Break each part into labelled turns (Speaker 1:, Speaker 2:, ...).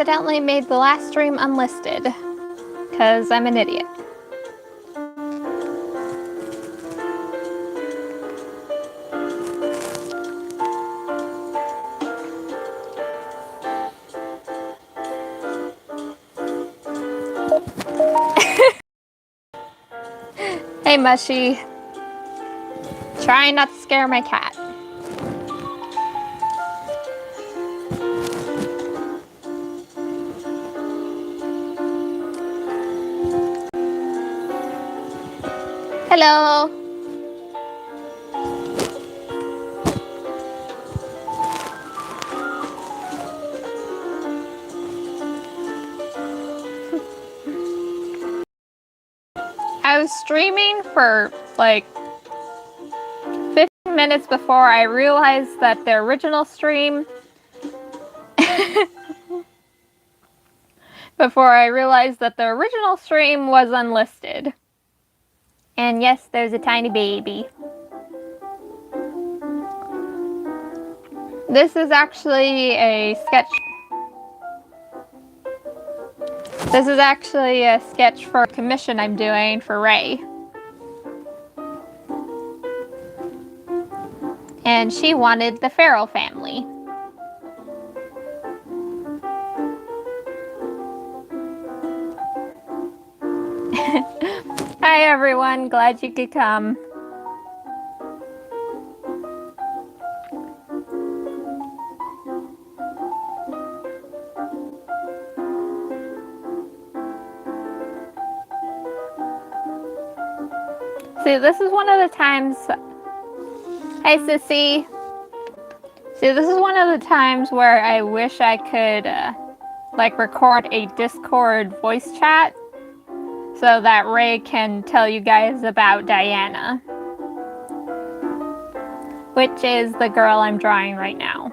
Speaker 1: accidentally made the last stream unlisted. Because I'm an idiot. Hey, Mushy. Trying not to scare my cat. Hello. I was streaming for like 15 minutes before I realized that the original stream was unlisted. And yes, there's a tiny baby. This is actually a sketch. This is actually a sketch for a commission I'm doing for Ray. And she wanted the Farrell family. Hi everyone, glad you could come. See, this is one of the times. Hey, Sissy. See, this is one of the times where I wish I could, like, record a Discord voice chat so that Ray can tell you guys about Diana, which is the girl I'm drawing right now.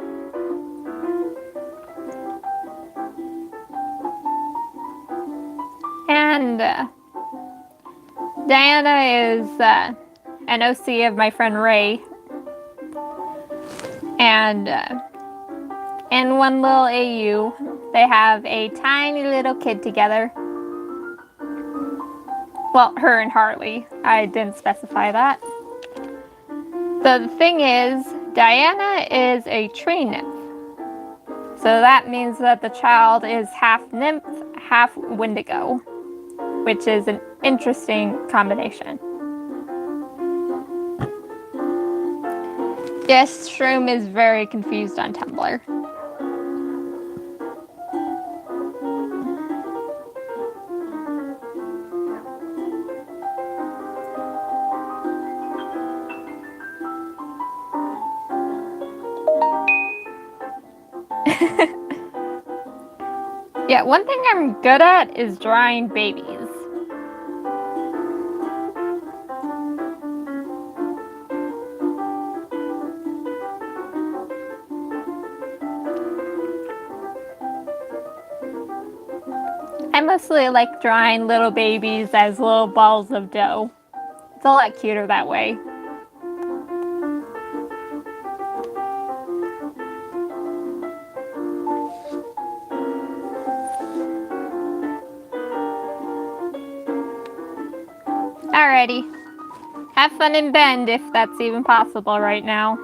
Speaker 1: And Diana is an OC of my friend Ray. And in one little AU, they have a tiny little kid together. Well, her and Harley. I didn't specify that. The thing is, Diana is a tree nymph. So that means that the child is half nymph, half Wendigo, which is an interesting combination. Yes, Shroom is very confused on Tumblr. Yeah, one thing I'm good at is drawing babies. I mostly like drawing little babies as little balls of dough. It's a lot cuter that way. Alrighty. Have fun in Bend if that's even possible right now.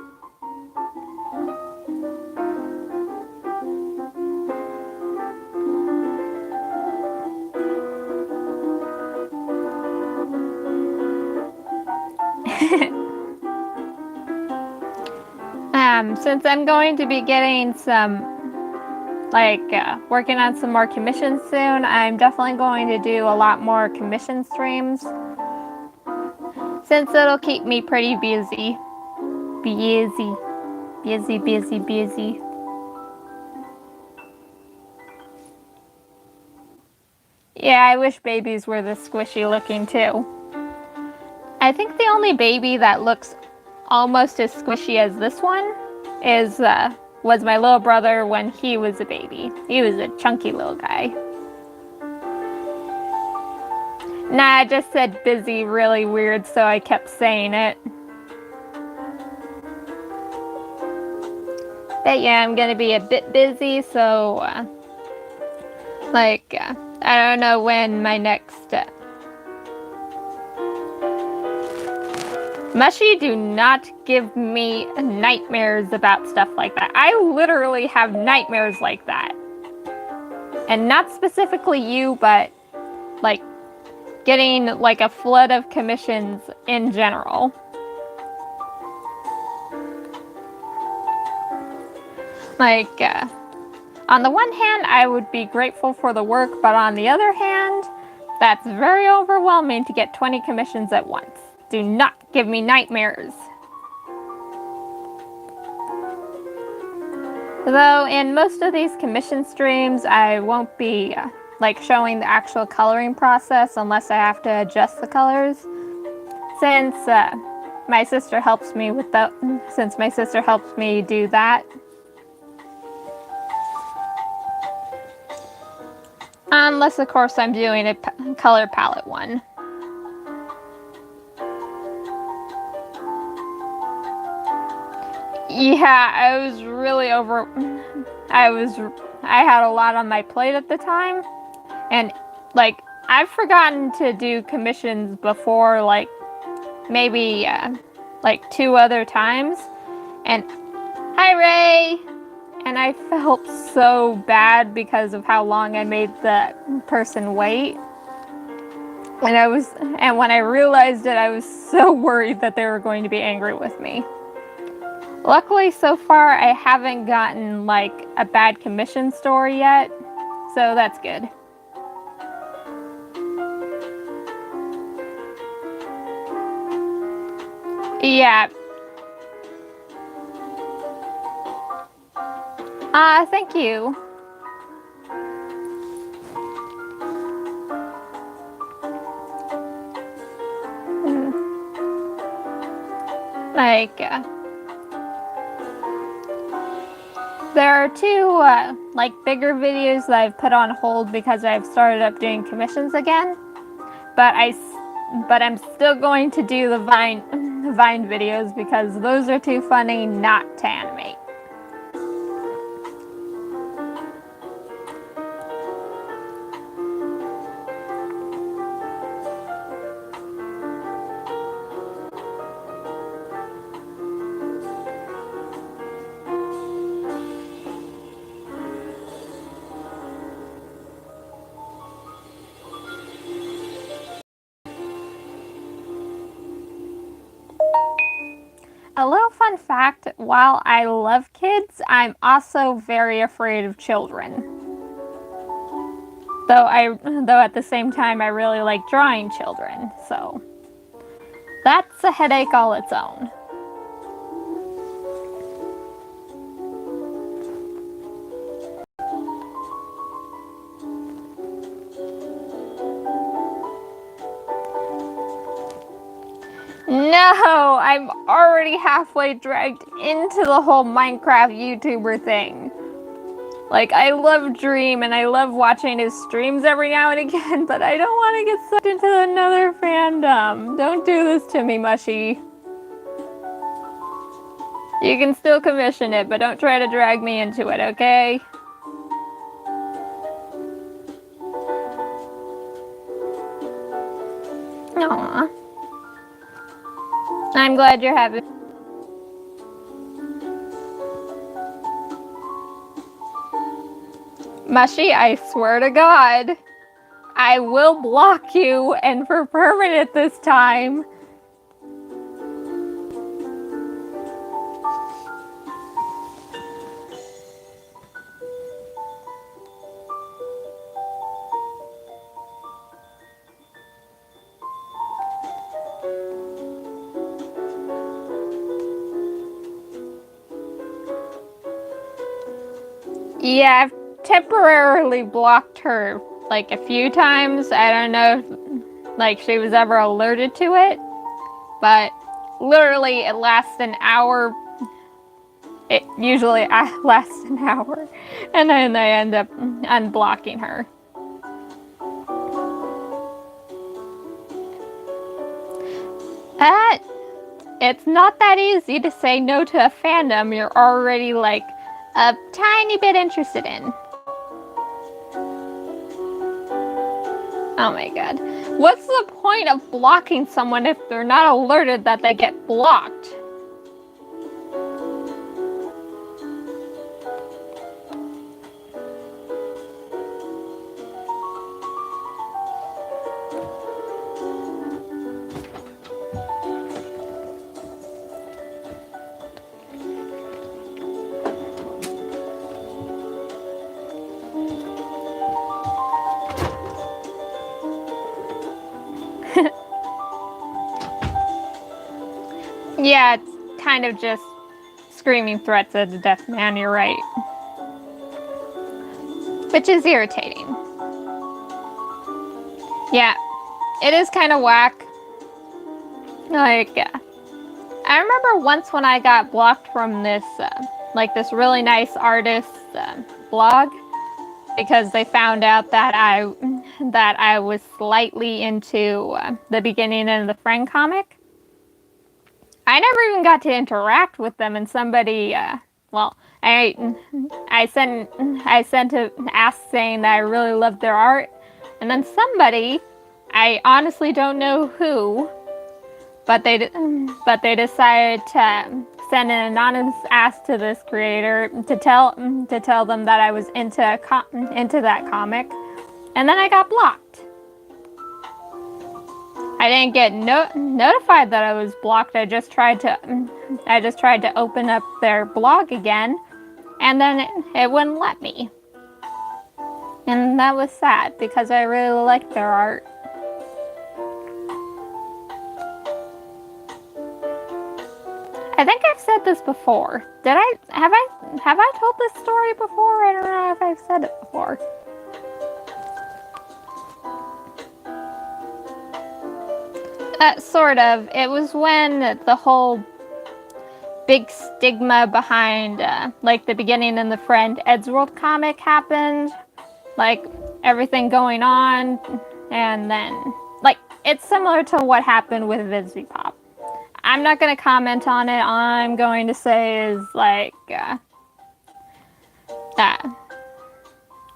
Speaker 1: Since I'm going to be getting some, working on some more commissions soon, I'm definitely going to do a lot more commission streams. Since it'll keep me pretty busy. Busy. Busy, busy, busy. Yeah, I wish babies were this squishy looking too. I think the only baby that looks almost as squishy as this one was my little brother when he was a baby. He was a chunky little guy. Nah, I just said busy really weird, so I kept saying it. But yeah, I'm gonna be a bit busy, so Like, I don't know when my next... Mushy, do not give me nightmares about stuff like that. I literally have nightmares like that. And not specifically you, but like getting like a flood of commissions in general. Like, on the one hand, I would be grateful for the work, but on the other hand, that's very overwhelming to get 20 commissions at once. Do not give me nightmares. Though in most of these commission streams, I won't be like showing the actual coloring process unless I have to adjust the colors. Since my sister helps me with that, since my sister helps me do that. Unless, of course, I'm doing a color palette one. Yeah, I was really I had a lot on my plate at the time. And, like, I've forgotten to do commissions before, like, maybe, like, 2 other times. And, hi, Ray! And I felt so bad because of how long I made the person wait. And when I realized it, I was so worried that they were going to be angry with me. Luckily, so far, I haven't gotten, like, a bad commission story yet, so that's good. Yeah. Thank you. Like, there are 2, like, bigger videos that I've put on hold because I've started up doing commissions again. But I'm still going to do the Vine videos because those are too funny not to animate. A little fun fact, while I love kids, I'm also very afraid of children. Though at the same time I really like drawing children, so that's a headache all its own. No, I'm already halfway dragged into the whole Minecraft YouTuber thing. Like, I love Dream and I love watching his streams every now and again, but I don't want to get sucked into another fandom. Don't do this to me, Mushy. You can still commission it, but don't try to drag me into it, okay? Aww. I'm glad you're happy. Mushy, I swear to God, I will block you, and for permanent this time. Yeah, I've temporarily blocked her like a few times. I don't know if like she was ever alerted to it, but literally it lasts an hour. It usually lasts an hour, and then I end up unblocking her. It's not that easy to say no to a fandom you're already like a tiny bit interested in. Oh my god. What's the point of blocking someone if they're not alerted that they get blocked? Yeah, it's kind of just screaming threats at the deaf man, you're right. Which is irritating. Yeah, it is kind of whack. Like, I remember once when I got blocked from this, this really nice artist's blog because they found out that I was slightly into the beginning of the Friend comic. I never even got to interact with them, and somebody, I sent a ask saying that I really loved their art, and then somebody, I honestly don't know who, but they decided to send an anonymous ask to this creator to tell them that I was into that comic, and then I got blocked. I didn't get notified that I was blocked. I just tried to open up their blog again, and then it wouldn't let me. And that was sad because I really liked their art. I think I've said this before. Have I told this story before? I don't know if I've said it before. Sort of. It was when the whole big stigma behind, the beginning in the Friend Eddsworld comic happened. Like, everything going on, and then, it's similar to what happened with VisbyPop. I'm not going to comment on it. All I'm going to say is, that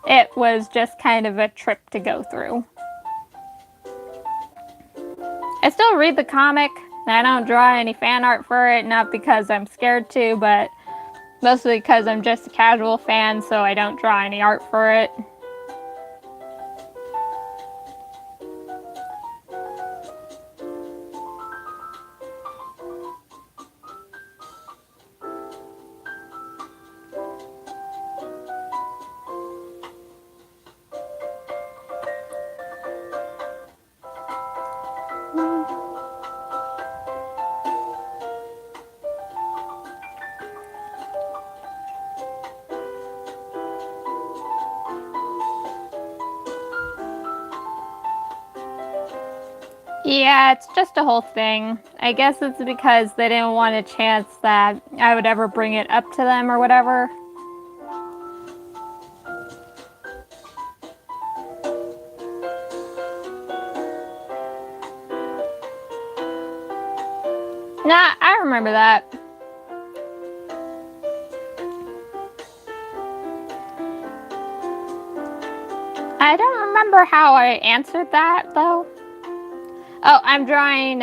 Speaker 1: it was just kind of a trip to go through. I still read the comic. I don't draw any fan art for it, not because I'm scared to, but mostly because I'm just a casual fan, so I don't draw any art for it. Yeah, it's just a whole thing. I guess it's because they didn't want a chance that I would ever bring it up to them or whatever. Nah, I remember that. I don't remember how I answered that, though. Oh, I'm doing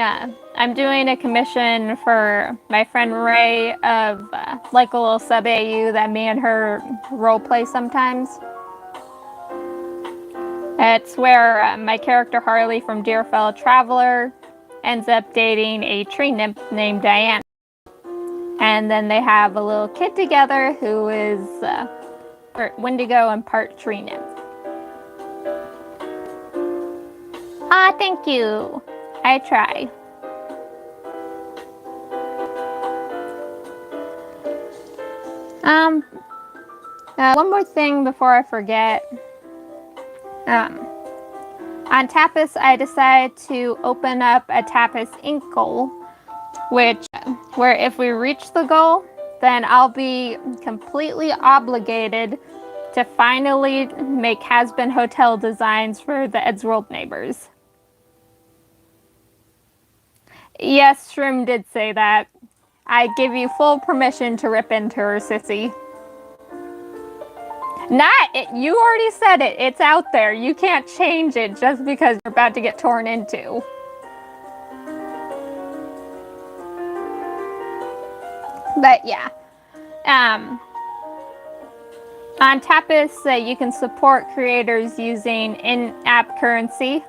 Speaker 1: a commission for my friend Ray of, a little sub-AU that me and her roleplay sometimes. It's where my character Harley from Dear Fellow Traveler ends up dating a tree nymph named Diana. And then they have a little kid together who is part Wendigo and part tree nymph. Ah, thank you. I try. One more thing before I forget. On Tapas, I decided to open up a Tapas Ink goal, where if we reach the goal, then I'll be completely obligated to finally make Hazbin Hotel designs for the Eddsworld neighbors. Yes, Shroom did say that. I give you full permission to rip into her, sissy. Not it. You already said it. It's out there. You can't change it just because you're about to get torn into. But yeah. On Tapas, you can support creators using in-app currency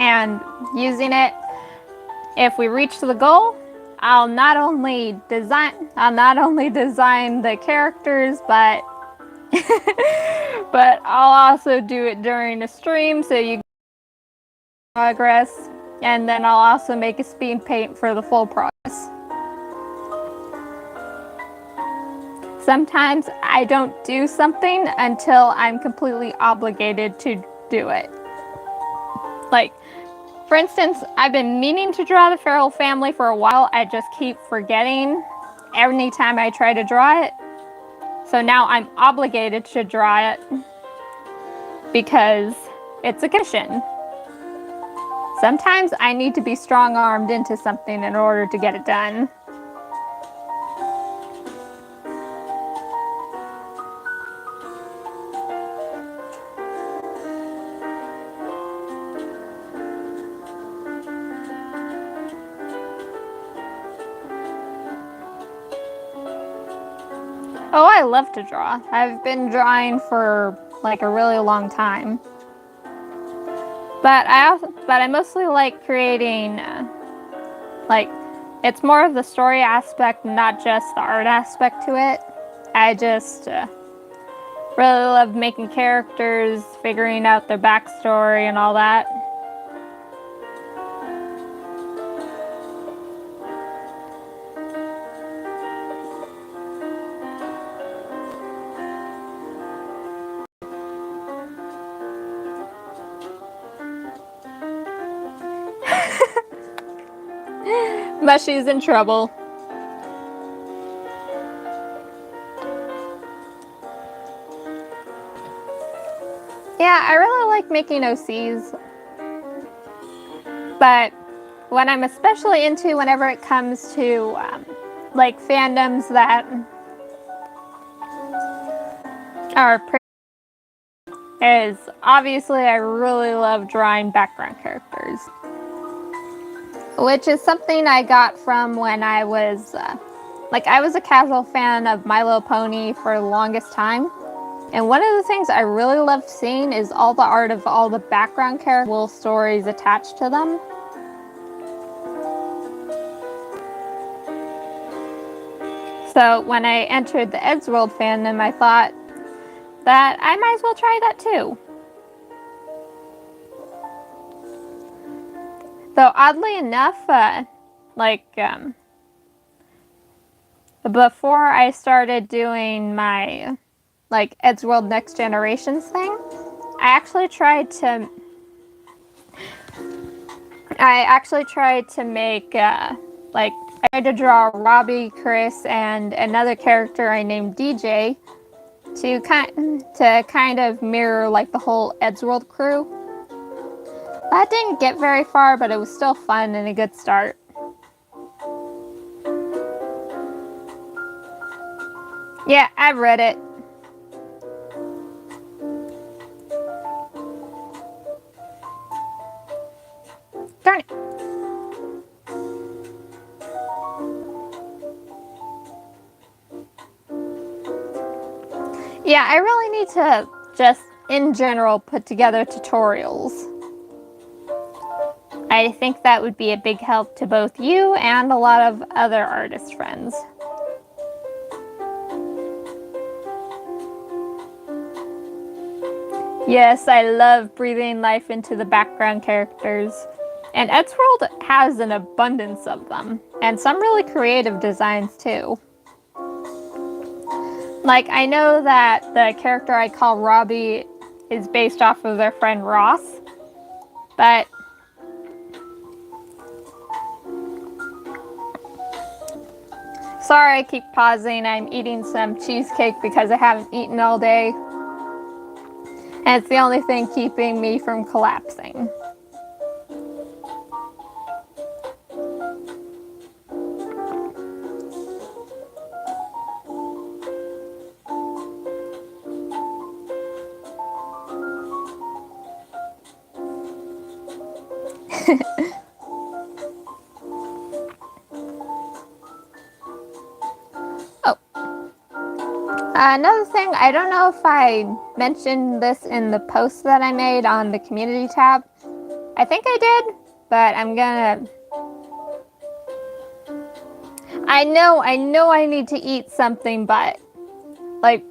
Speaker 1: and using it. If we reach the goal, I'll not only design the characters, but but I'll also do it during a stream so you progress, and then I'll also make a speed paint for the full progress. Sometimes I don't do something until I'm completely obligated to do it. Like, for instance, I've been meaning to draw the Feral family for a while. I just keep forgetting every time I try to draw it. So now I'm obligated to draw it because it's a commission. Sometimes I need to be strong-armed into something in order to get it done. Oh, I love to draw. I've been drawing for like a really long time. But I mostly like creating like, it's more of the story aspect, not just the art aspect to it. I just really love making characters, figuring out their backstory and all that. Mushy's in trouble. Yeah, I really like making OCs. But what I'm especially into whenever it comes to like fandoms that are is obviously I really love drawing background characters, which is something I got from when I was I was a casual fan of My Little Pony for the longest time. And one of the things I really loved seeing is all the art of all the background character stories attached to them. So when I entered the Eddsworld fandom, I thought that I might as well try that too. Though oddly enough, before I started doing my Eddsworld Next Generations thing, I actually tried to make I tried to draw Robbie, Chris, and another character I named DJ to kind of mirror the whole Eddsworld crew. That didn't get very far, but it was still fun and a good start. Yeah, I've read it. Darn it. Yeah, I really need to just, in general, put together tutorials. I think that would be a big help to both you and a lot of other artist friends. Yes, I love breathing life into the background characters. And Eddsworld has an abundance of them, and some really creative designs too. I know that the character I call Robbie is based off of their friend Ross, but sorry I keep pausing. I'm eating some cheesecake because I haven't eaten all day. And it's the only thing keeping me from collapsing. Another thing, I don't know if I mentioned this in the post that I made on the community tab. I think I did, but I'm gonna... I know I need to eat something, but like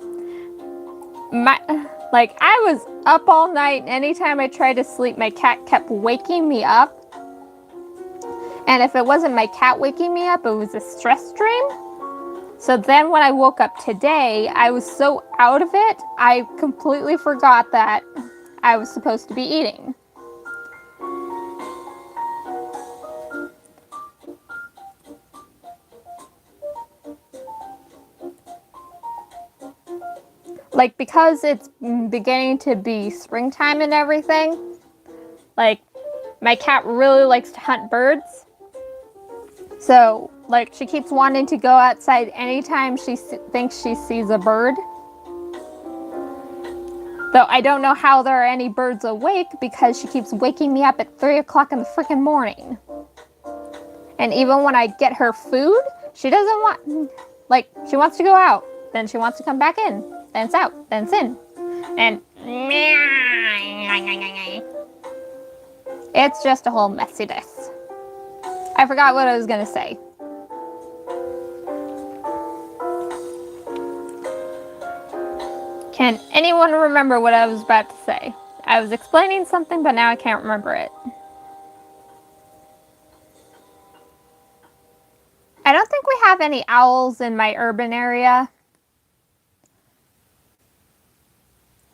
Speaker 1: I was up all night, and anytime I tried to sleep, my cat kept waking me up. And if it wasn't my cat waking me up, it was a stress dream. So then when I woke up today, I was so out of it, I completely forgot that I was supposed to be eating. Like, because it's beginning to be springtime and everything, like, my cat really likes to hunt birds. So, like, she keeps wanting to go outside anytime she thinks she sees a bird. Though I don't know how there are any birds awake because she keeps waking me up at 3 o'clock in the freaking morning. And even when I get her food, she doesn't want, like, she wants to go out. Then she wants to come back in. Then it's out. Then it's in. And it's just a whole messiness. I forgot what I was going to say. Can anyone remember what I was about to say? I was explaining something, but now I can't remember it. I don't think we have any owls in my urban area.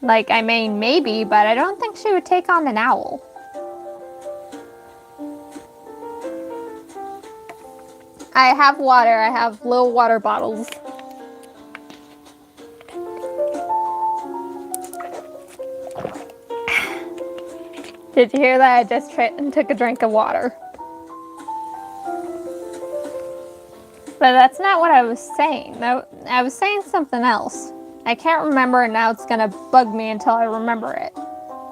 Speaker 1: Like, I mean, maybe, but I don't think she would take on an owl. I have water. I have little water bottles. Did you hear that? I just took a drink of water. But that's not what I was saying. I was saying something else. I can't remember, and now it's gonna bug me until I remember it.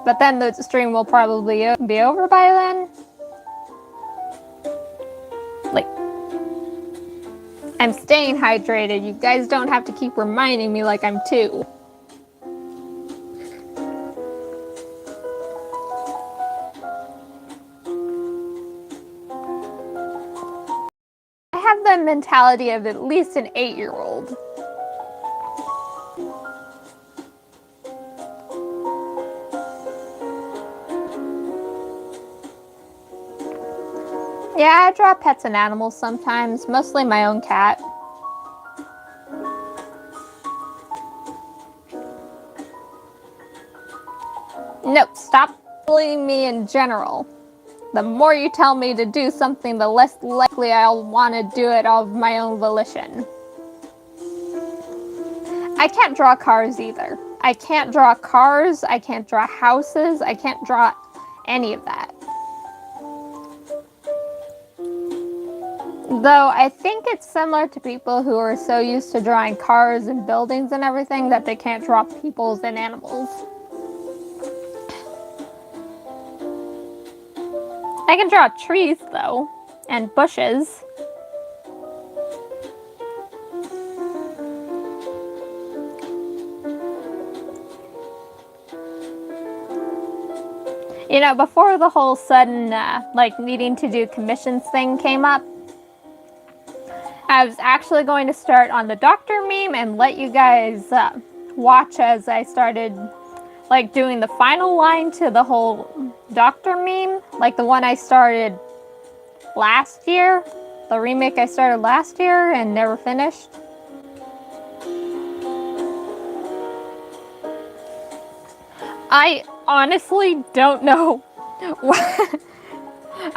Speaker 1: But then the stream will probably be over by then. Like, I'm staying hydrated. You guys don't have to keep reminding me like I'm two. I have the mentality of at least an 8-year-old. Yeah, I draw pets and animals sometimes, mostly my own cat. Nope, stop bullying me in general. The more you tell me to do something, the less likely I'll want to do it of my own volition. I can't draw cars either. I can't draw cars, I can't draw houses, I can't draw any of that. Though I think it's similar to people who are so used to drawing cars and buildings and everything that they can't draw peoples and animals. I can draw trees though, and bushes. You know, before the whole sudden, like, needing to do commissions thing came up, I was actually going to start on the doctor meme and let you guys watch as I started, like, doing the final line to the whole doctor meme, like the one I started last year, the remake I started last year and never finished. I honestly don't know what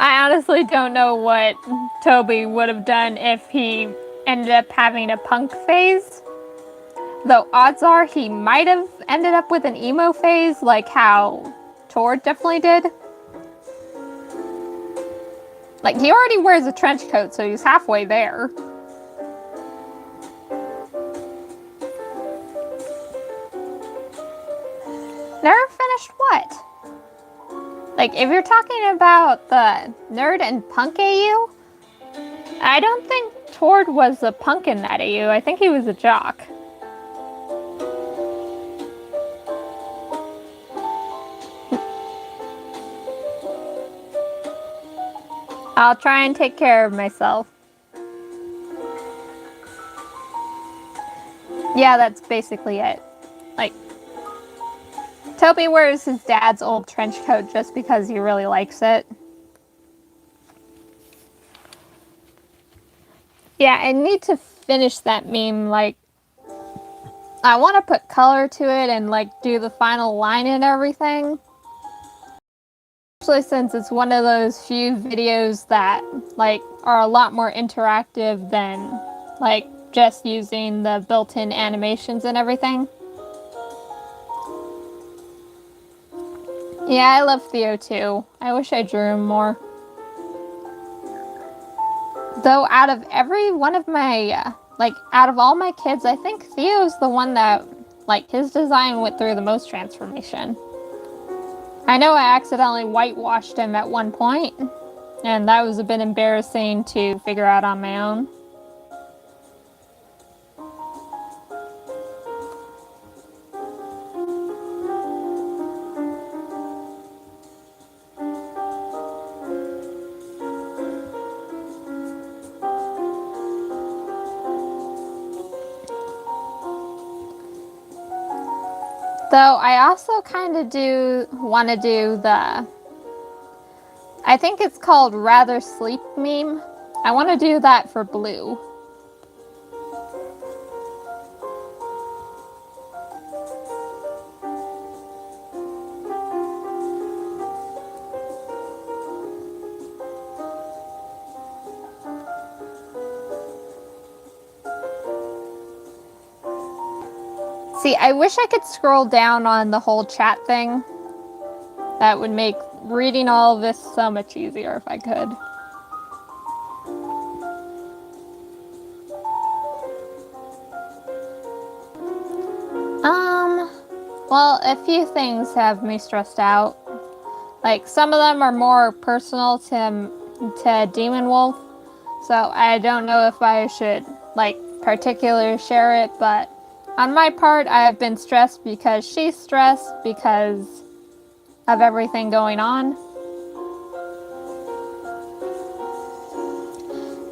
Speaker 1: I honestly don't know what Toby would have done if he ended up having a punk phase. Though odds are he might have ended up with an emo phase like how Tord definitely did. Like, he already wears a trench coat, so he's halfway there. Never finished what? Like, if you're talking about the nerd and punk AU, I don't think Tord was a punk in that AU. I think he was a jock. I'll try and take care of myself. Yeah, that's basically it. Like, Toby wears his dad's old trench coat just because he really likes it. Yeah, I need to finish that meme. Like, I want to put color to it and, like, do the final line and everything. Especially since it's one of those few videos that, like, are a lot more interactive than, like, just using the built-in animations and everything. Yeah, I love Theo too. I wish I drew him more. Though out of every one of my, out of all my kids, I think Theo's the one that, like, his design went through the most transformation. I know I accidentally whitewashed him at one point, and that was a bit embarrassing to figure out on my own. Though I also kind of do want to do the, I think it's called Rather Sleep meme. I want to do that for Blue. See, I wish I could scroll down on the whole chat thing. That would make reading all of this so much easier if I could. Well, a few things have me stressed out. Like, some of them are more personal to Demon Wolf, so I don't know if I should, like, particularly share it, but on my part, I have been stressed because she's stressed because of everything going on.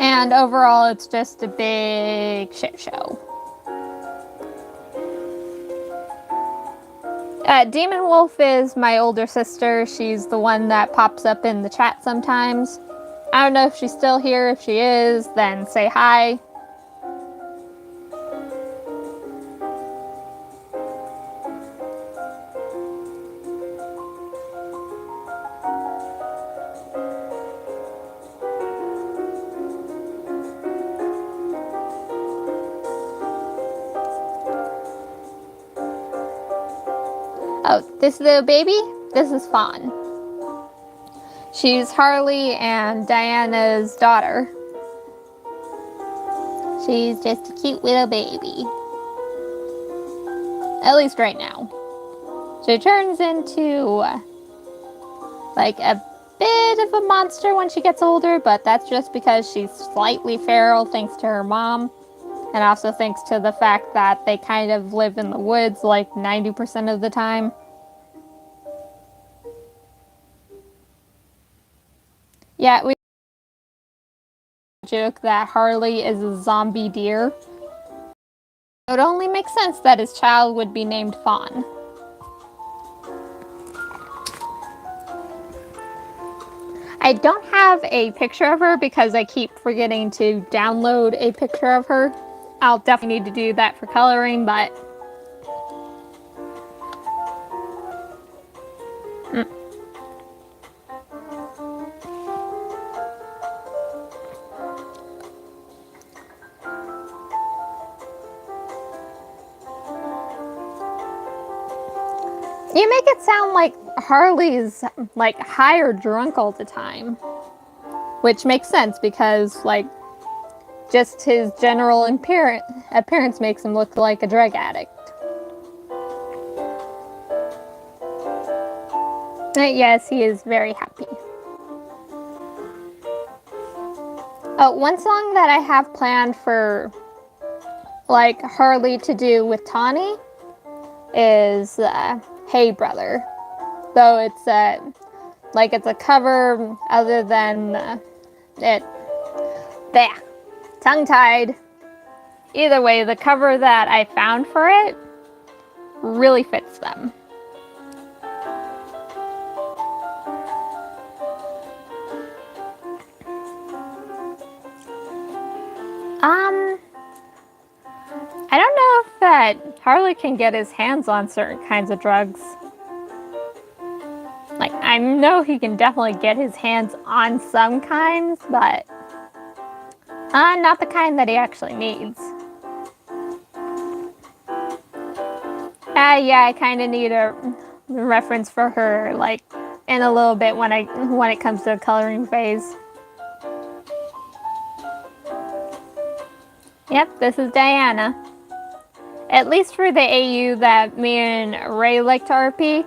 Speaker 1: And overall, it's just a big shit show. Demon Wolf is my older sister. She's the one that pops up in the chat sometimes. I don't know if she's still here. If she is, then say hi. Oh, this little baby? This is Fawn. She's Harley and Diana's daughter. She's just a cute little baby. At least right now. She turns into, like, a bit of a monster when she gets older, but that's just because she's slightly feral thanks to her mom. And also thanks to the fact that they kind of live in the woods like 90% of the time. Yeah, we joke that Harley is a zombie deer. It would only make sense that his child would be named Fawn. I don't have a picture of her because I keep forgetting to download a picture of her. I'll definitely need to do that for coloring, but... You make it sound like Harley's, like, high or drunk all the time. Which makes sense because, like, just his general appearance makes him look like a drug addict. Yes, he is very happy. One song that I have planned for, like, Harley to do with Tawny is Hey Brother. Though it's it's a cover other than There. Tongue-tied. Either way, the cover that I found for it really fits them. I don't know if that Harley can get his hands on certain kinds of drugs. Like, I know he can definitely get his hands on some kinds, but not the kind that he actually needs. Yeah, I kind of need a reference for her, like, in a little bit when it comes to the coloring phase. Yep, this is Diana. At least for the AU that me and Ray like to RP,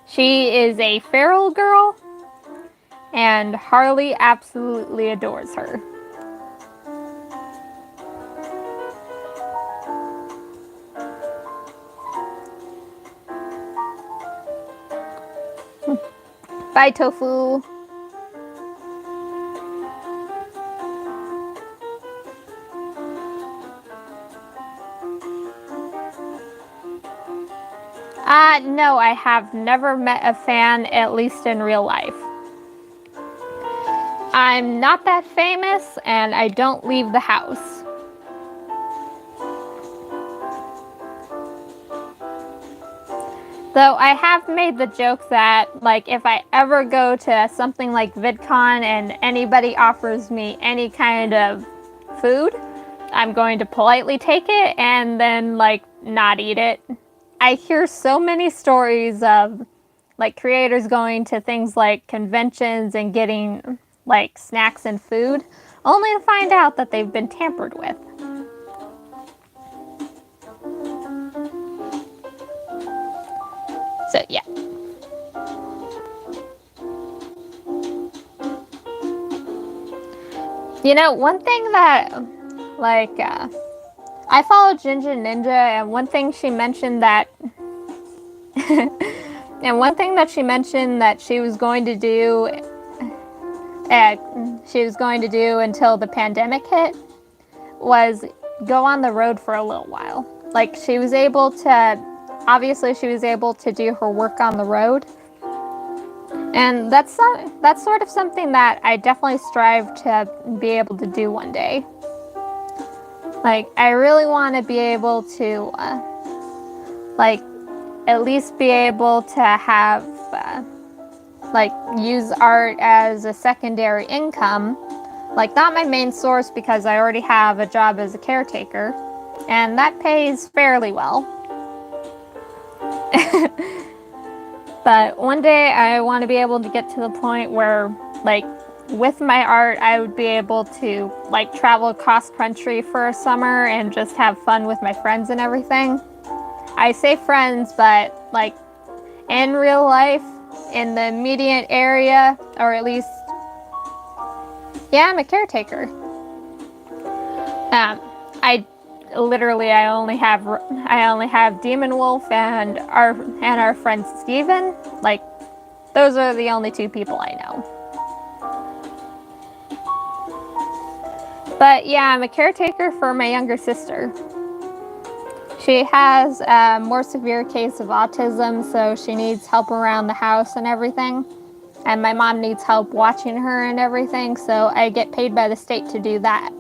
Speaker 1: she is a feral girl, and Harley absolutely adores her. Bye, Tofu. No, I have never met a fan, at least in real life. I'm not that famous, and I don't leave the house. Though I have made the joke that, like, if I ever go to something like VidCon and anybody offers me any kind of food, I'm going to politely take it and then, like, not eat it. I hear so many stories of, like, creators going to things like conventions and getting, like, snacks and food, only to find out that they've been tampered with. So, yeah. You know, one thing that, like, I follow Ginger Ninja, and one thing she mentioned that and one thing that she mentioned that she was going to do until the pandemic hit was go on the road for a little while. Like, she was able to do her work on the road. And that's sort of something that I definitely strive to be able to do one day. Like, I really want to be able to, like, at least be able to have, like, use art as a secondary income. Like, not my main source because I already have a job as a caretaker, and that pays fairly well. But one day I want to be able to get to the point where, like, with my art, I would be able to, like, travel across country for a summer and just have fun with my friends and everything. I say friends, but, like, in real life, in the immediate area, or at least, yeah, I'm a caretaker. I only have Demon Wolf and our friend Steven. Like, those are the only two people I know. But yeah, I'm a caretaker for my younger sister. She has a more severe case of autism, so she needs help around the house and everything. And my mom needs help watching her and everything, so I get paid by the state to do that.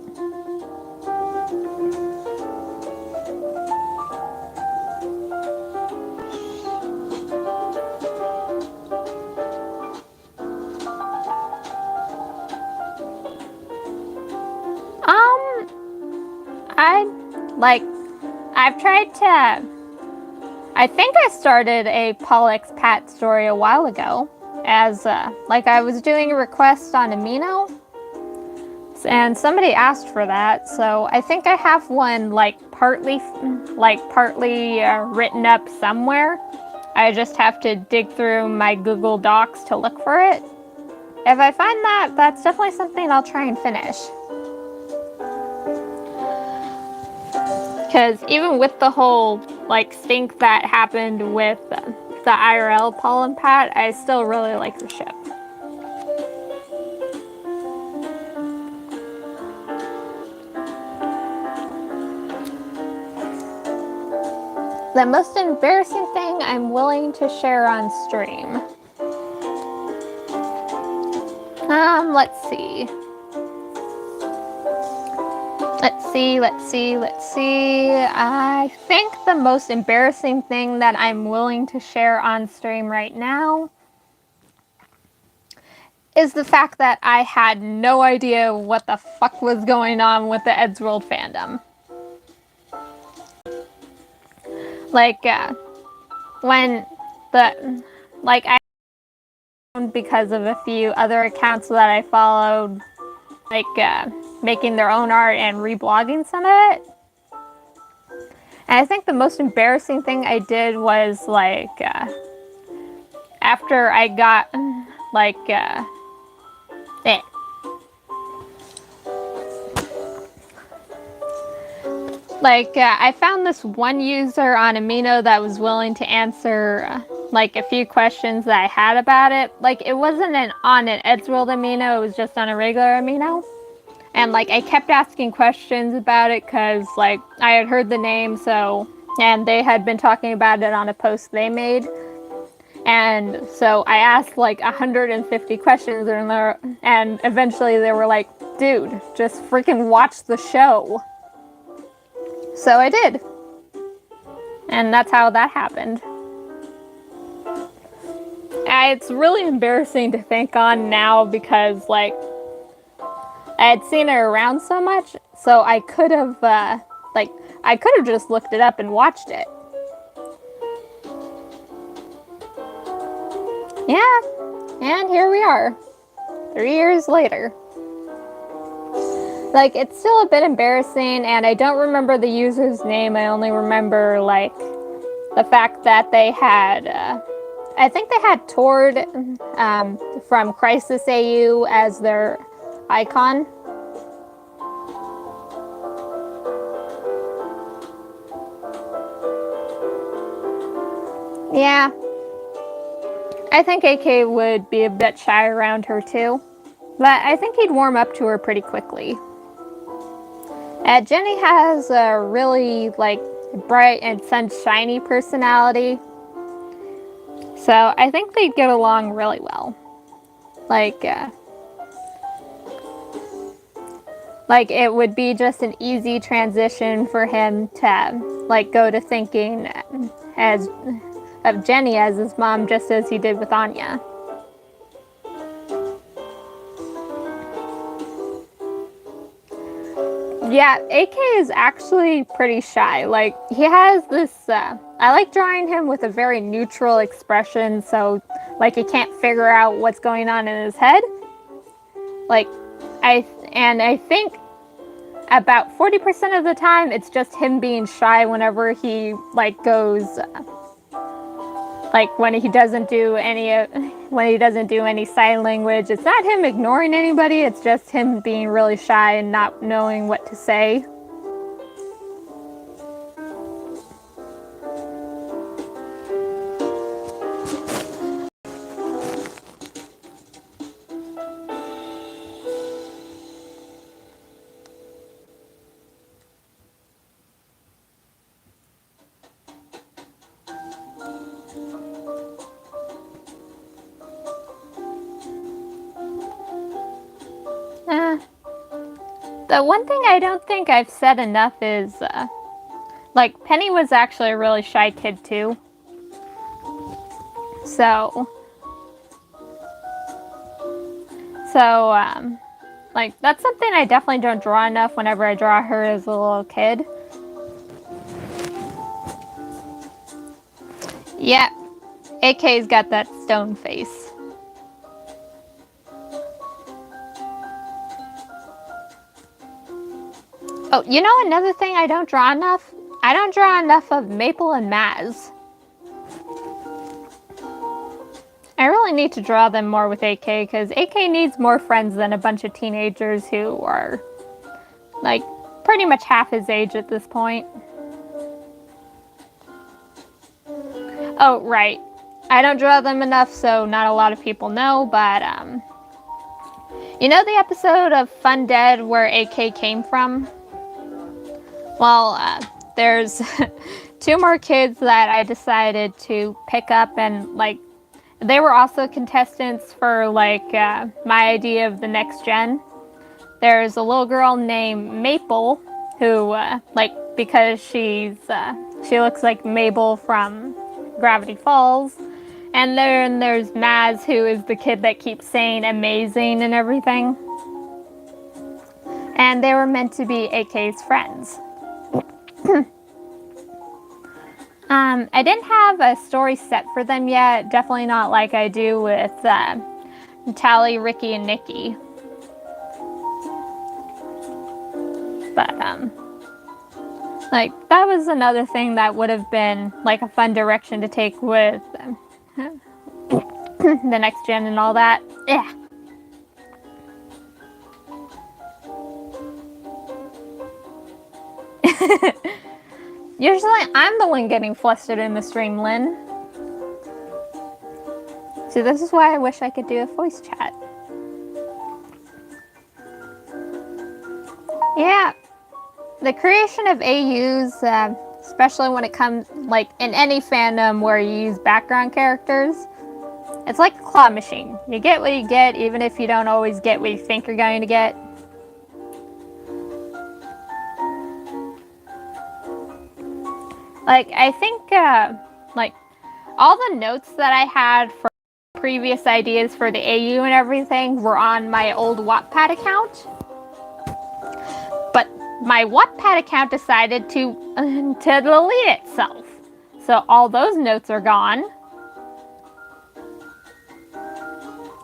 Speaker 1: I think I started a Pollex Pat story a while ago, as, like, I was doing a request on Amino, and somebody asked for that, so I think I have one, like, partly written up somewhere. I just have to dig through my Google Docs to look for it. If I find that, that's definitely something I'll try and finish. Because even with the whole, like, stink that happened with the IRL Pollen Pat, I still really like the ship. The most embarrassing thing I'm willing to share on stream. Let's see. Let's see. I think the most embarrassing thing that I'm willing to share on stream right now is the fact that I had no idea what the fuck was going on with the Eddsworld fandom. When I because of a few other accounts that I followed, making their own art and reblogging some of it. And I think the most embarrassing thing I did was, after I got, I found this one user on Amino that was willing to answer, a few questions that I had about it. It wasn't on an Eddsworld Amino, it was just on a regular Amino. And, I kept asking questions about it because, I had heard the name, and they had been talking about it on a post they made. And so I asked, 150 questions, and eventually they were like, dude, just freaking watch the show. So I did. And that's how that happened. It's really embarrassing to think on now because, I had seen it around so much, so I could have, just looked it up and watched it. Yeah, and here we are, 3 years later. It's still a bit embarrassing, and I don't remember the user's name. I only remember, the fact that they had, I think they had Tord from Crisis AU as their icon. Yeah. I think AK would be a bit shy around her too, but I think he'd warm up to her pretty quickly. Jenny has a really, bright and sunshiny personality, so I think they'd get along really well. It would be just an easy transition for him to, go to thinking of Jenny as his mom, just as he did with Anya. Yeah, AK is actually pretty shy. He has this, I like drawing him with a very neutral expression, so, he can't figure out what's going on in his head. I think about 40% of the time, it's just him being shy whenever he, goes, when he doesn't do any sign language. It's not him ignoring anybody, it's just him being really shy and not knowing what to say. The one thing I don't think I've said enough is, Penny was actually a really shy kid too. So, that's something I definitely don't draw enough whenever I draw her as a little kid. Yeah, AK's got that stone face. Oh, you know another thing I don't draw enough? I don't draw enough of Maple and Maz. I really need to draw them more with AK, because AK needs more friends than a bunch of teenagers who are, pretty much half his age at this point. Oh, right. I don't draw them enough, so not a lot of people know, but, you know the episode of Fun Dead where AK came from? Well, there's two more kids that I decided to pick up, and like they were also contestants for like my idea of the next gen. There's a little girl named Maple who like because she looks like Mabel from Gravity Falls. And then there's Maz, who is the kid that keeps saying amazing and everything. And they were meant to be AK's friends. I didn't have a story set for them yet. Definitely not like I do with Tally, Ricky, and Nikki. But like that was another thing that would have been like a fun direction to take with the next gen and all that. Yeah. Usually I'm the one getting flustered in the stream, Lynn. So this is why I wish I could do a voice chat. Yeah. The creation of AUs, especially when it comes like in any fandom where you use background characters, it's like a claw machine. You get what you get, even if you don't always get what you think you're going to get. Like, I think, like, all the notes that I had for previous ideas for the AU and everything were on my old Wattpad account. But my Wattpad account decided to delete itself. So all those notes are gone.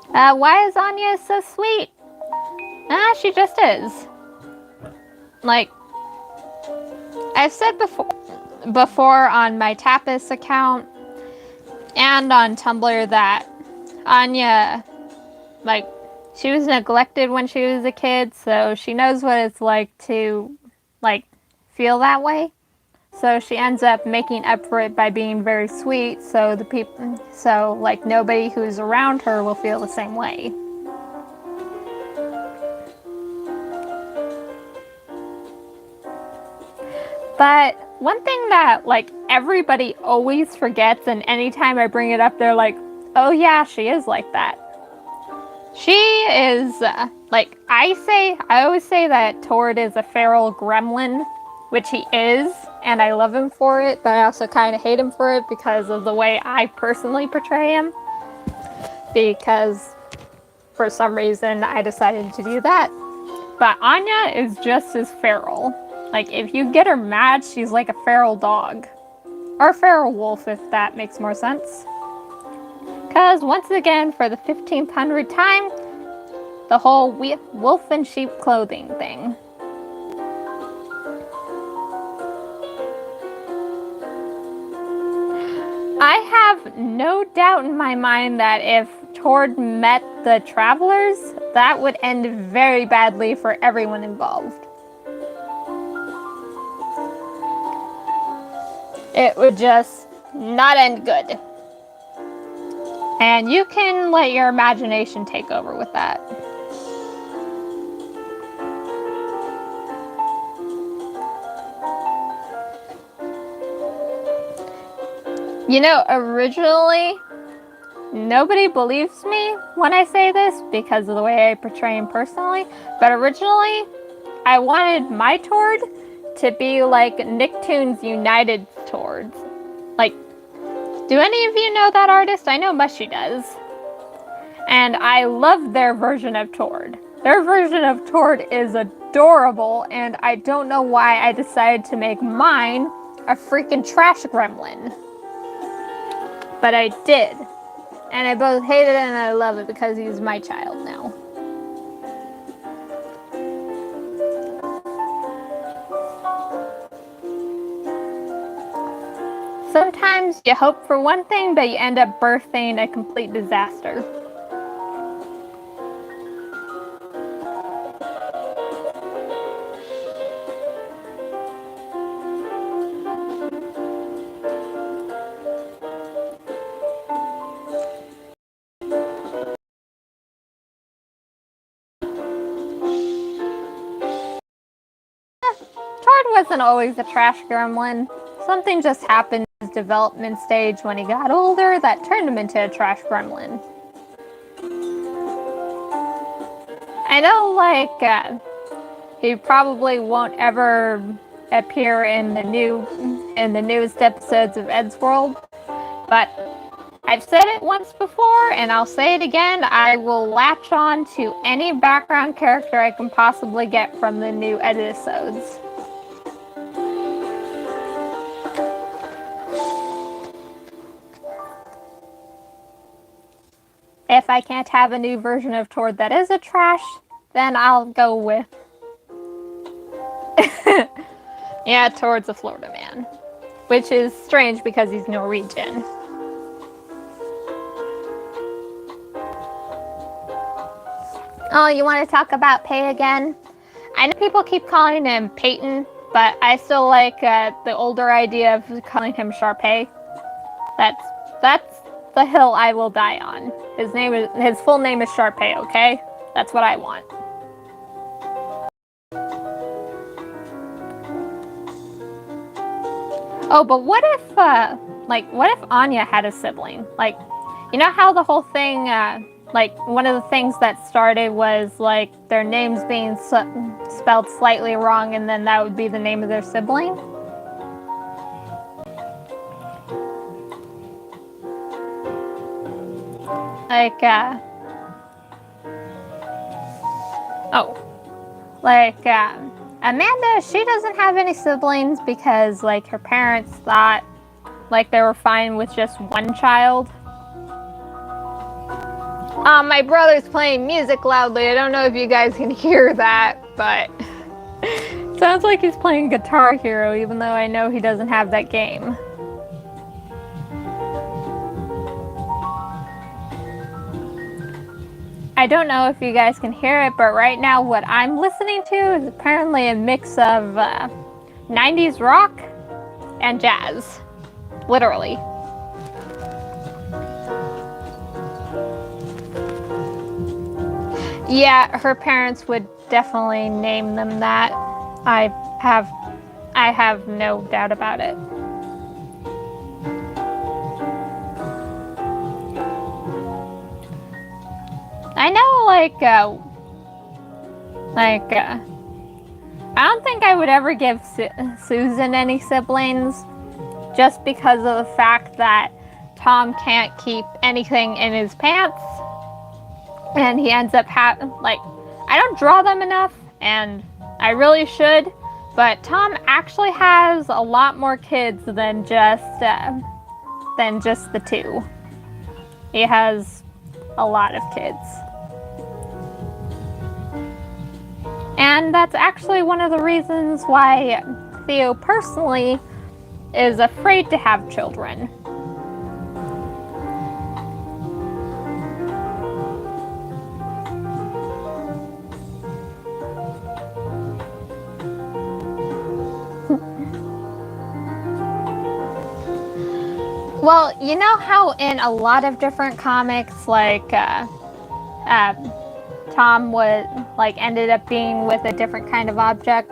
Speaker 1: Why is Anya so sweet? She just is. Like, I've said before on my Tapas account and on Tumblr that Anya, like, she was neglected when she was a kid, so she knows what it's like to, like, feel that way. So she ends up making up for it by being very sweet, so like nobody who's around her will feel the same way. But one thing that like everybody always forgets, and anytime I bring it up, they're like, "Oh yeah, she is like that." She is like I always say that Tord is a feral gremlin, which he is, and I love him for it, but I also kind of hate him for it because of the way I personally portray him. Because for some reason I decided to do that. But Anya is just as feral. Like, if you get her mad, she's like a feral dog. Or a feral wolf, if that makes more sense. Because, once again, for the 1500th time, the whole wolf in sheep clothing thing. I have no doubt in my mind that if Tord met the Travelers, that would end very badly for everyone involved. It would just not end good. And you can let your imagination take over with that. You know, originally, nobody believes me when I say this because of the way I portray him personally, but originally, I wanted my Tord to be like Nicktoons United Tords. Like, do any of you know that artist? I know Mushy does. And I love their version of Tord. Their version of Tord is adorable, and I don't know why I decided to make mine a freaking trash gremlin. But I did. And I both hate it and I love it because he's my child now. Sometimes you hope for one thing, but you end up birthing a complete disaster. Tord wasn't always a trash gremlin. something just happened in his development stage when he got older that turned him into a trash gremlin. I know, like, he probably won't ever appear in the newest episodes of Eddsworld, but I've said it once before, and I'll say it again. I will latch on to any background character I can possibly get from the new episodes. If I can't have a new version of Tord that is a trash, then I'll go with... yeah, Tord's a Florida man. Which is strange because he's Norwegian. Oh, you want to talk about Pei again? I know people keep calling him Peyton, but I still like the older idea of calling him Sharpay. That's the hill I will die on. His full name is Sharpay, okay? That's what I want. Oh, but what if Anya had a sibling? Like, you know how the whole thing, like, one of the things that started was, like, their names being spelled slightly wrong, and then that would be the name of their sibling? Like, Amanda, she doesn't have any siblings because, like, her parents thought, like, they were fine with just one child. My brother's playing music loudly. I don't know if you guys can hear that, but sounds like he's playing Guitar Hero, even though I know he doesn't have that game. I don't know if you guys can hear it, but right now what I'm listening to is apparently a mix of 90s rock and jazz. Literally. Yeah, her parents would definitely name them that. I have no doubt about it. I know, I don't think I would ever give Susan any siblings, just because of the fact that Tom can't keep anything in his pants, and he ends up I don't draw them enough, and I really should, but Tom actually has a lot more kids than just the two. He has a lot of kids. And that's actually one of the reasons why Theo personally is afraid to have children. Well, you know how in a lot of different comics, Tom ended up being with a different kind of object.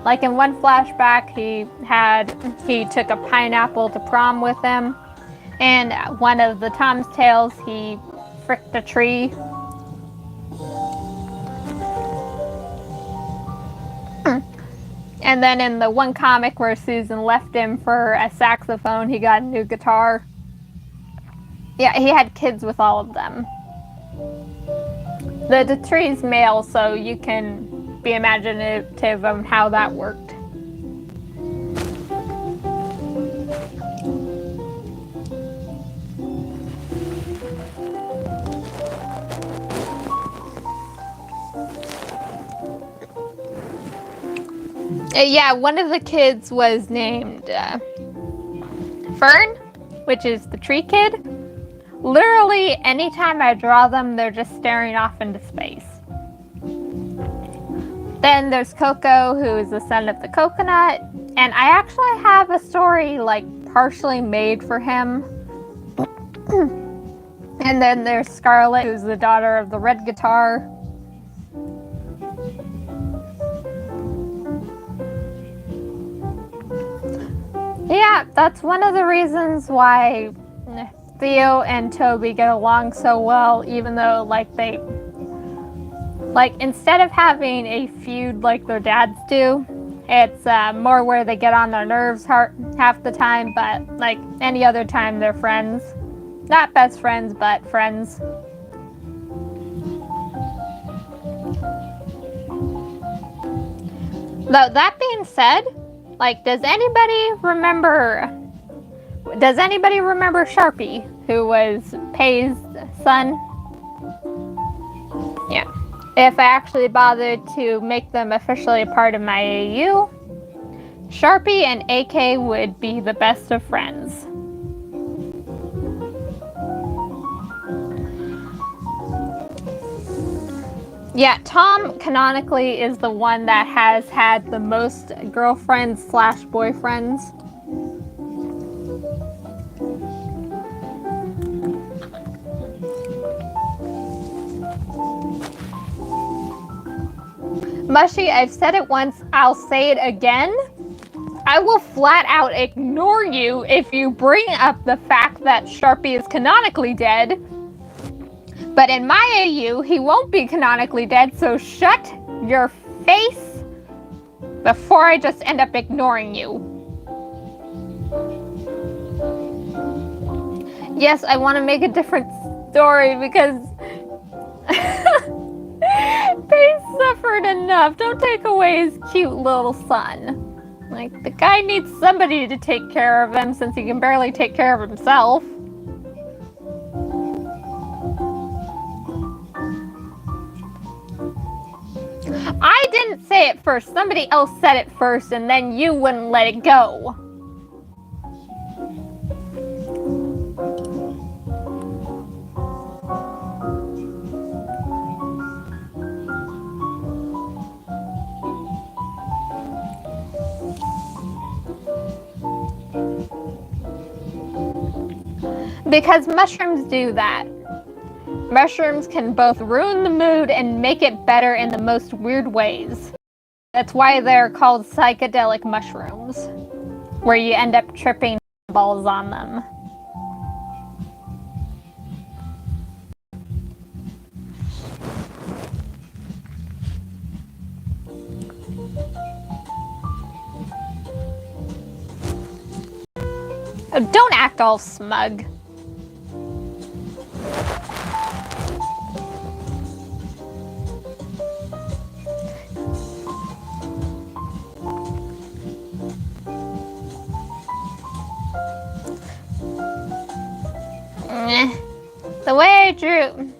Speaker 1: Like in one flashback, he took a pineapple to prom with him, and one of the Tom's Tales, he fricked a tree. And then in the one comic where Susan left him for a saxophone, he got a new guitar. Yeah, he had kids with all of them. The tree's male, so you can be imaginative of how that worked. Yeah, one of the kids was named Fern, which is the tree kid. Literally, anytime I draw them, they're just staring off into space. Then there's Coco, who is the son of the coconut. And I actually have a story, partially made for him. And then there's Scarlet, who's the daughter of the red guitar. Yeah, Yeah, that's one of the reasons why Theo and Toby get along so well, even though, instead of having a feud like their dads do, it's more where they get on their nerves half the time, but like any other time, they're friends. Not best friends, but friends. Though, that being said, does anybody remember Sharpie, who was Pei's son? Yeah. If I actually bothered to make them officially a part of my AU, Sharpie and AK would be the best of friends. Yeah, Tom canonically is the one that has had the most girlfriends/boyfriends. Mushy, I've said it once, I'll say it again. I will flat out ignore you if you bring up the fact that Sharpie is canonically dead. But in my AU, he won't be canonically dead, so shut your face before I just end up ignoring you. Yes, I want to make a different story because Pei suffered enough. Don't take away his cute little son. The guy needs somebody to take care of him since he can barely take care of himself. I didn't say it first. Somebody else said it first, and then you wouldn't let it go. Because mushrooms do that. Mushrooms can both ruin the mood and make it better in the most weird ways. That's why they're called psychedelic mushrooms, where you end up tripping balls on them. Oh, don't act all smug. The way I drew.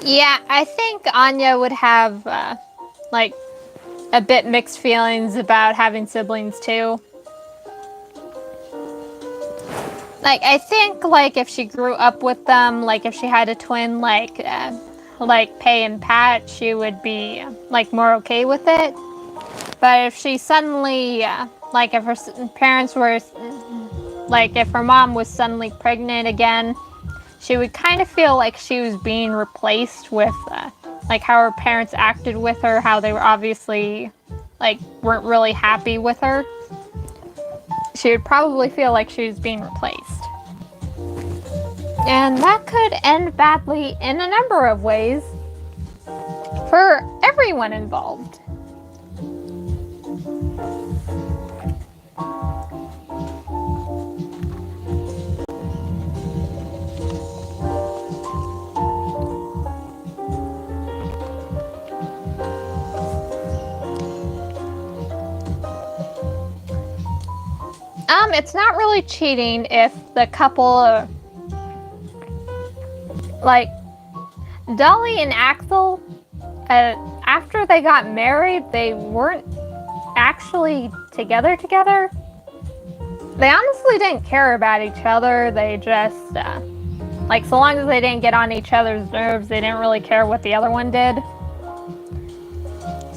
Speaker 1: Yeah, I think Anya would have, a bit mixed feelings about having siblings too. I think, if she grew up with them, if she had a twin, like Pei and Pat, she would be, more okay with it. But if she suddenly, if her parents were, if her mom was suddenly pregnant again, she would kind of feel like she was being replaced with, how her parents acted with her, how they were obviously, weren't really happy with her. She would probably feel like she was being replaced. And that could end badly in a number of ways for everyone involved. It's not really cheating if the couple, Dolly and Axel, after they got married, they weren't actually together. They honestly didn't care about each other. They just, so long as they didn't get on each other's nerves, they didn't really care what the other one did.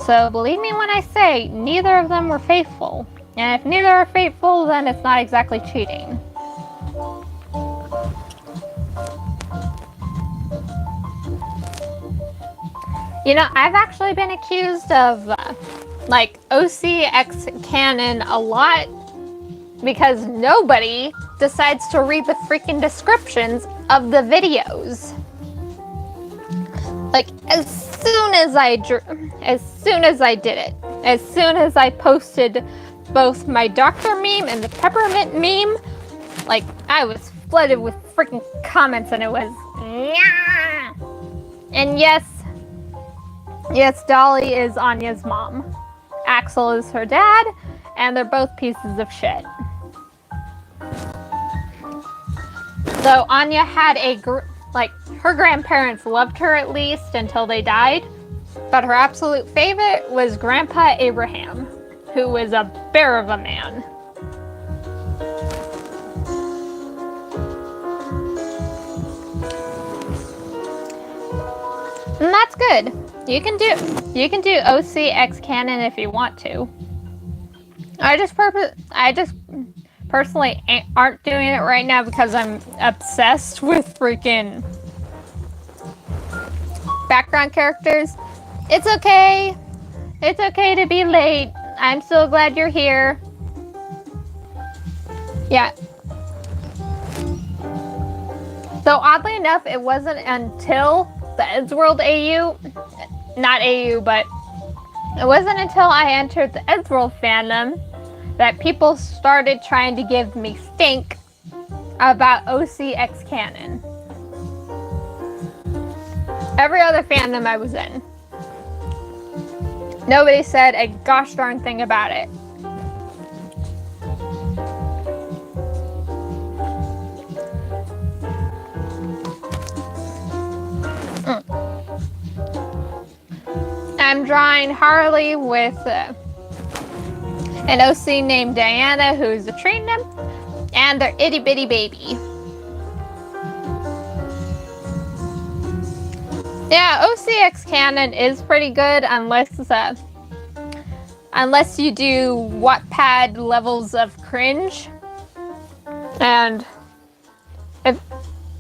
Speaker 1: So believe me when I say, neither of them were faithful. And if neither are faithful, then it's not exactly cheating. You know, I've actually been accused of like OCX canon a lot because nobody decides to read the freaking descriptions of the videos. Like as soon as I did it, as soon as I posted both my doctor meme and the peppermint meme, like I was flooded with freaking comments, and it was, Nyah! And yes, Dolly is Anya's mom. Axel is her dad, and they're both pieces of shit. So Anya had her grandparents loved her at least until they died, but her absolute favorite was Grandpa Abraham, who was a bear of a man. And that's good. You can do OCX canon if you want to. I just personally aren't doing it right now because I'm obsessed with freaking background characters. It's okay. It's okay to be late. I'm so glad you're here. Yeah. So oddly enough, it wasn't until the Eddsworld AU, not AU, but it wasn't until I entered the Eddsworld fandom that people started trying to give me stink about OCX canon. Every other fandom I was in, nobody said a gosh darn thing about it. I'm drawing Harley with an OC named Diana, who's a tree nymph, and their itty bitty baby. Yeah, OCX canon is pretty good unless you do Wattpad levels of cringe. And if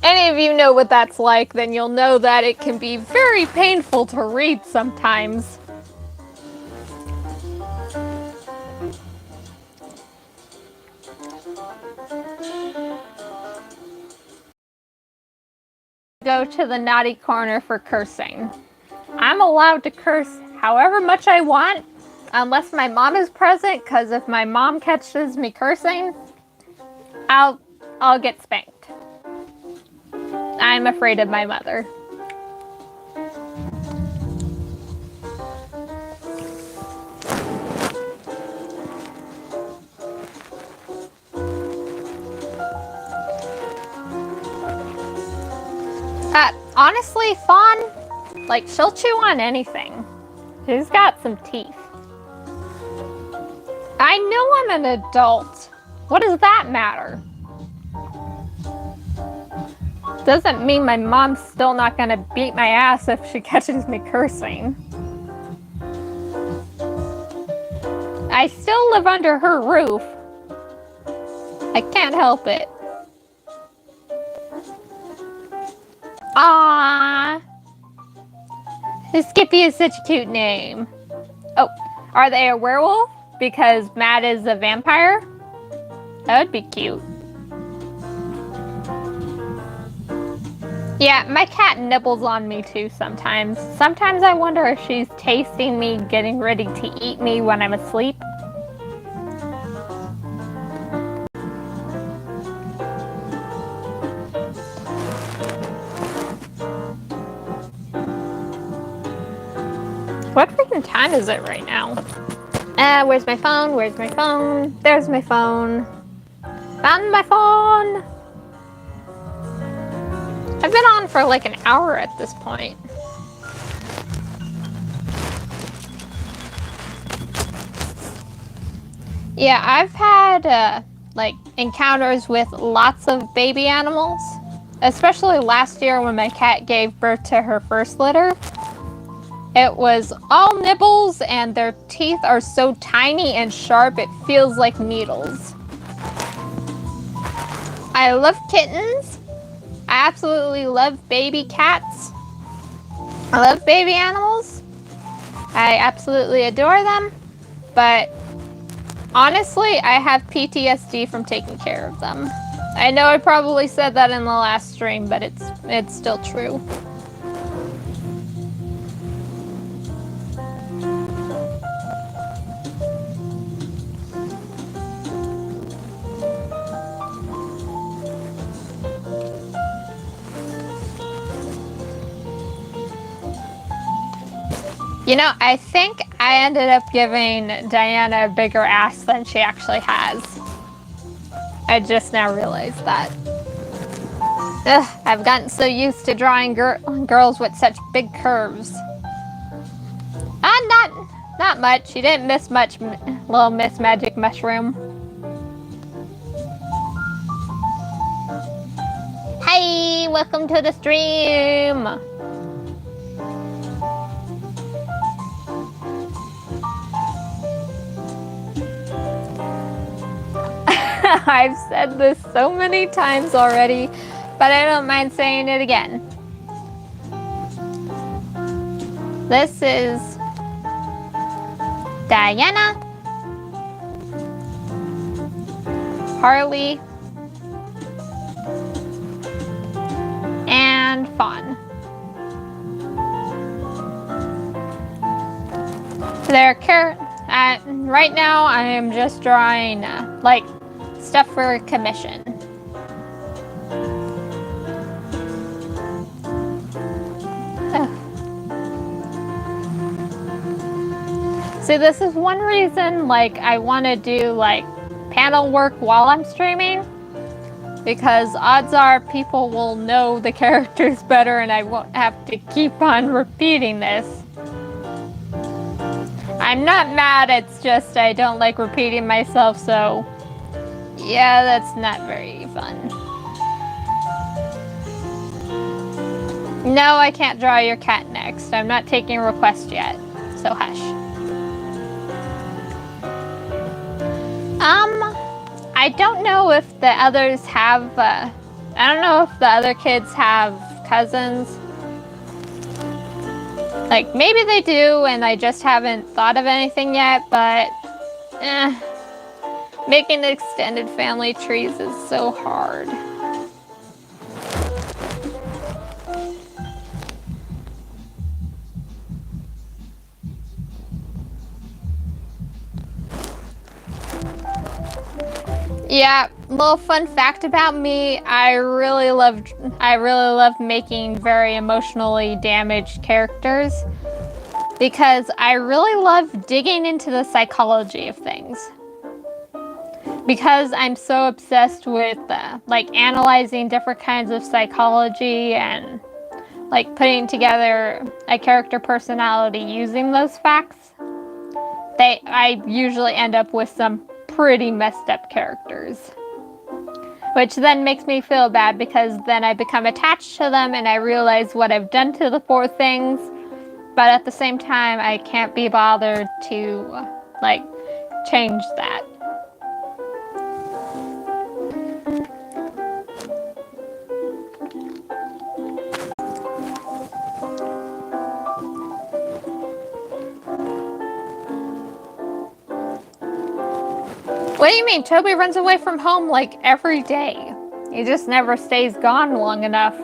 Speaker 1: any of you know what that's like, then you'll know that it can be very painful to read sometimes. Go to the naughty corner for cursing. I'm allowed to curse however much I want, unless my mom is present, because if my mom catches me cursing, I'll get spanked. I'm afraid of my mother. Honestly, Fawn, like, she'll chew on anything. She's got some teeth. I know I'm an adult. What does that matter? Doesn't mean my mom's still not gonna beat my ass if she catches me cursing. I still live under her roof. I can't help it. Aww. Skippy is such a cute name. Oh, are they a werewolf? Because Matt is a vampire? That would be cute. Yeah, my cat nibbles on me too sometimes. Sometimes I wonder if she's tasting me, getting ready to eat me when I'm asleep. What freaking time is it right now? Where's my phone? Where's my phone? There's my phone. Found my phone! I've been on for like an hour at this point. Yeah, I've had like encounters with lots of baby animals, especially last year when my cat gave birth to her first litter. It was all nibbles, and their teeth are so tiny and sharp it feels like needles. I love kittens. I absolutely love baby cats. I love baby animals. I absolutely adore them. But honestly, I have PTSD from taking care of them. I know I probably said that in the last stream, but it's still true. You know, I think I ended up giving Diana a bigger ass than she actually has. I just now realized that. Ugh, I've gotten so used to drawing girls with such big curves. Not much. You didn't miss much, little Miss Magic Mushroom. Hey, welcome to the stream. I've said this so many times already, but I don't mind saying it again. This is Diana, Harley, and Fawn. Right now I am just drawing like stuff for commission. See, this is one reason like I want to do like panel work while I'm streaming, because odds are people will know the characters better and I won't have to keep on repeating this. I'm not mad, it's just I don't like repeating myself, so yeah, that's not very fun. No, I can't draw your cat next. I'm not taking requests yet, so hush. I don't know if the others have, I don't know if the other kids have cousins. Like, maybe they do, and I just haven't thought of anything yet, but, making extended family trees is so hard. Yeah, little fun fact about me, I really love making very emotionally damaged characters because I really love digging into the psychology of things. Because I'm so obsessed with like analyzing different kinds of psychology and like putting together a character personality using those facts, I usually end up with some pretty messed up characters. Which then makes me feel bad because then I become attached to them and I realize what I've done to the poor things, but at the same time I can't be bothered to like change that. What do you mean? Toby runs away from home like every day. He just never stays gone long enough.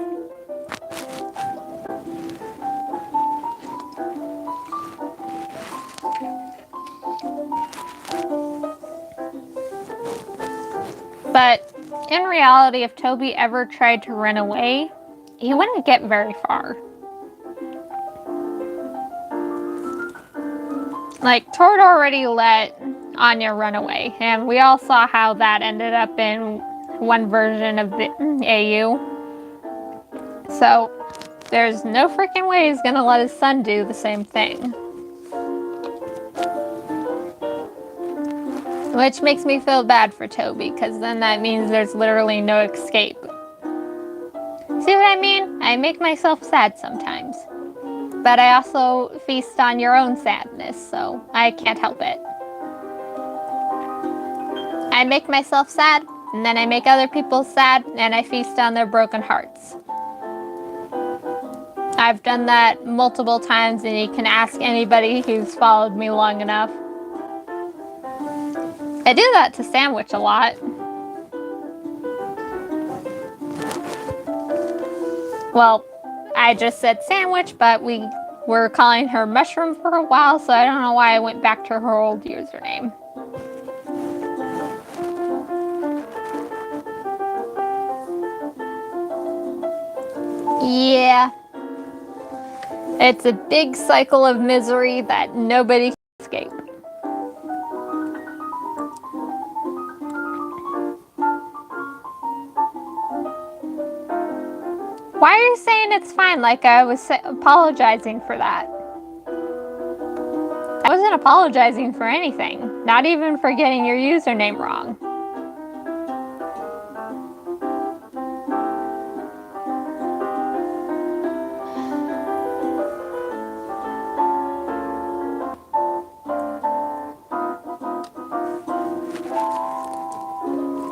Speaker 1: But in reality, if Toby ever tried to run away, he wouldn't get very far. Like, Tord already let Anya run away, and we all saw how that ended up in one version of the AU. So, there's no freaking way he's gonna let his son do the same thing. Which makes me feel bad for Toby, because then that means there's literally no escape. See what I mean? I make myself sad sometimes. But I also feast on your own sadness, so I can't help it. I make myself sad, and then I make other people sad, and I feast on their broken hearts. I've done that multiple times, and you can ask anybody who's followed me long enough. I do that to Sandwich a lot. Well, I just said Sandwich, but we were calling her Mushroom for a while, so I don't know why I went back to her old username. Yeah. It's a big cycle of misery that nobody can escape. Why are you saying it's fine like I was apologizing for that? I wasn't apologizing for anything, not even for getting your username wrong.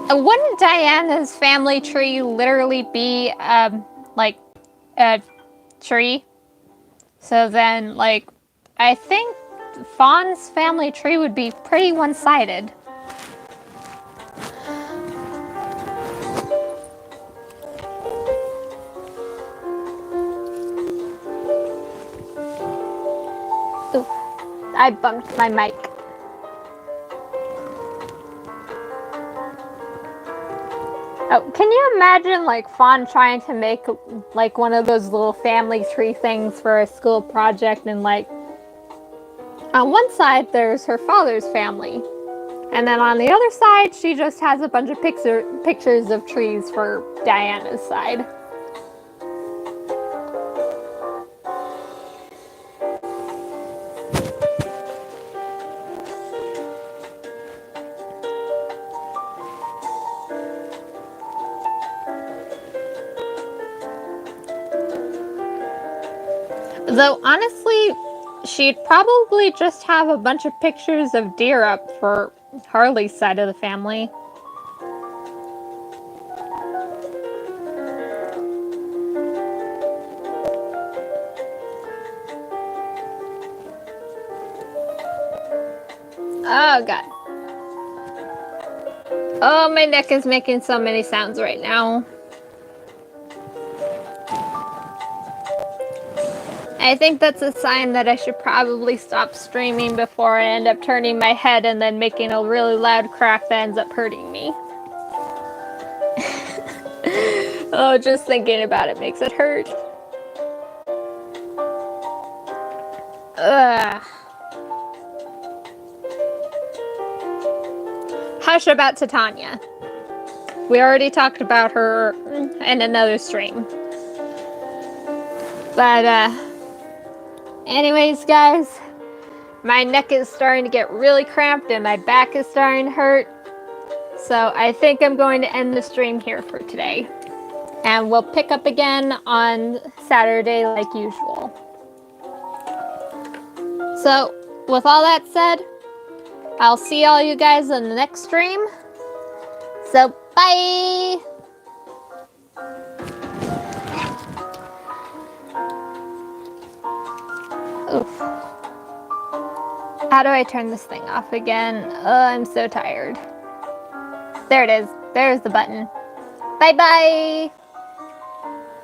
Speaker 1: Wouldn't Diana's family tree literally be, like, a tree? So then, like, I think Fawn's family tree would be pretty one-sided. Ooh, I bumped my mic. Oh, can you imagine, like, Fawn trying to make, like, one of those little family tree things for a school project, and, like, on one side, there's her father's family, and then on the other side, she just has a bunch of pictures of trees for Diana's side. Though, honestly, she'd probably just have a bunch of pictures of deer up for Harley's side of the family. Oh, God. Oh, my neck is making so many sounds right now. I think that's a sign that I should probably stop streaming before I end up turning my head and then making a really loud crack that ends up hurting me. Oh, just thinking about it makes it hurt. Ugh. Hush about Titania. We already talked about her in another stream. But, anyways, guys, my neck is starting to get really cramped and my back is starting to hurt. So I think I'm going to end the stream here for today. And we'll pick up again on Saturday like usual. So, with all that said, I'll see all you guys in the next stream. So, bye! Oof. How do I turn this thing off again? I'm so tired. There it is. There's the button. Bye-bye!